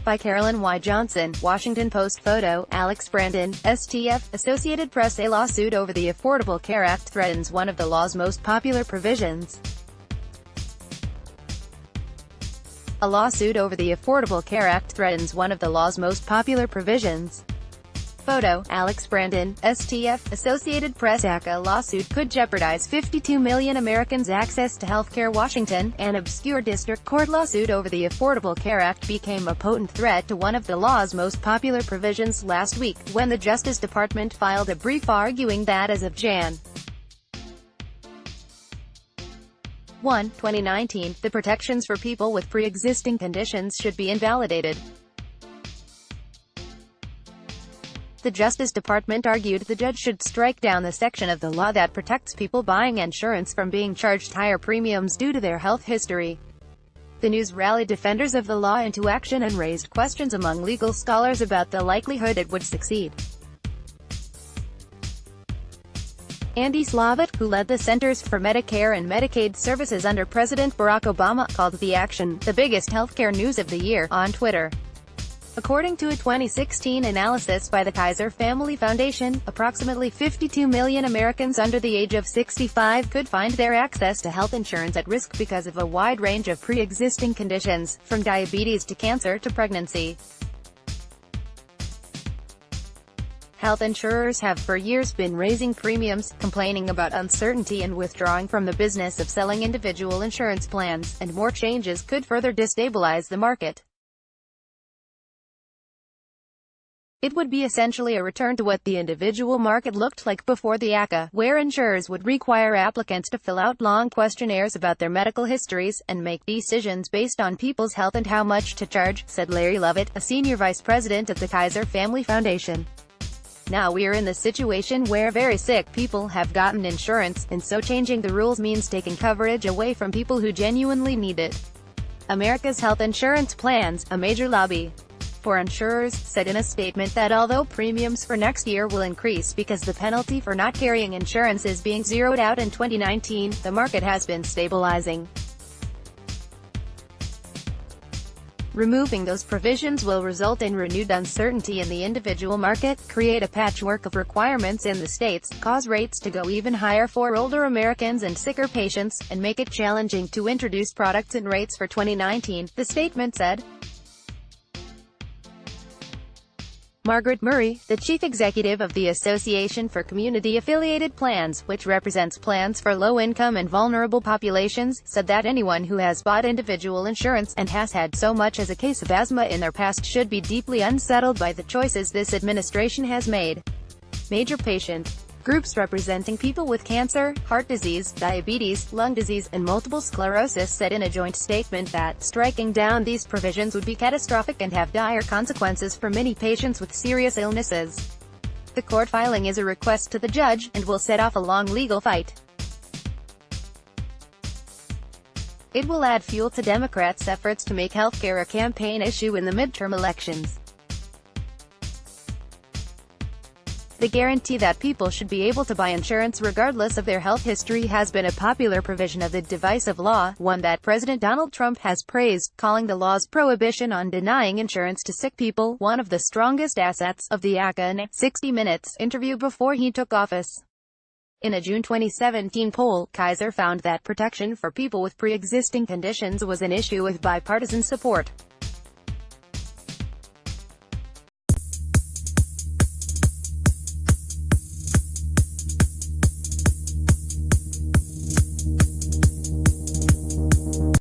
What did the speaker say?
By Carolyn Y. Johnson, Washington Post photo, Alex Brandon, STF, Associated Press. A lawsuit over the Affordable Care Act threatens one of the law's most popular provisions. A lawsuit over the Affordable Care Act threatens one of the law's most popular provisions. Photo, Alex Brandon, STF, Associated Press. ACA lawsuit could jeopardize 52 million Americans' access to health care. Washington, an obscure district court lawsuit over the Affordable Care Act became a potent threat to one of the law's most popular provisions last week, when the Justice Department filed a brief arguing that as of Jan. 1, 2019, the protections for people with pre-existing conditions should be invalidated. The Justice Department argued the judge should strike down the section of the law that protects people buying insurance from being charged higher premiums due to their health history. The news rallied defenders of the law into action and raised questions among legal scholars about the likelihood it would succeed. Andy Slavitt, who led the Centers for Medicare and Medicaid Services under President Barack Obama, called the action the biggest healthcare news of the year on Twitter. According to a 2016 analysis by the Kaiser Family Foundation, approximately 52 million Americans under the age of 65 could find their access to health insurance at risk because of a wide range of pre-existing conditions, from diabetes to cancer to pregnancy. Health insurers have for years been raising premiums, complaining about uncertainty and withdrawing from the business of selling individual insurance plans, and more changes could further destabilize the market. It would be essentially a return to what the individual market looked like before the ACA, where insurers would require applicants to fill out long questionnaires about their medical histories, and make decisions based on people's health and how much to charge, said Larry Lovett, a senior vice president at the Kaiser Family Foundation. Now we're in the situation where very sick people have gotten insurance, and so changing the rules means taking coverage away from people who genuinely need it. America's health insurance plans, a major lobby for insurers, said in a statement that although premiums for next year will increase because the penalty for not carrying insurance is being zeroed out in 2019, the market has been stabilizing. Removing those provisions will result in renewed uncertainty in the individual market, create a patchwork of requirements in the states, cause rates to go even higher for older Americans and sicker patients, and make it challenging to introduce products and rates for 2019, the statement said. Margaret Murray, the chief executive of the Association for Community-Affiliated Plans, which represents plans for low-income and vulnerable populations, said that anyone who has bought individual insurance, and has had so much as a case of asthma in their past, should be deeply unsettled by the choices this administration has made. Major patient groups representing people with cancer, heart disease, diabetes, lung disease, and multiple sclerosis said in a joint statement that striking down these provisions would be catastrophic and have dire consequences for many patients with serious illnesses. The court filing is a request to the judge, and will set off a long legal fight. It will add fuel to Democrats' efforts to make healthcare a campaign issue in the midterm elections. The guarantee that people should be able to buy insurance regardless of their health history has been a popular provision of the divisive law, one that President Donald Trump has praised, calling the law's prohibition on denying insurance to sick people one of the strongest assets of the ACA in a 60 Minutes interview before he took office. In a June 2017 poll, Kaiser found that protection for people with pre-existing conditions was an issue with bipartisan support.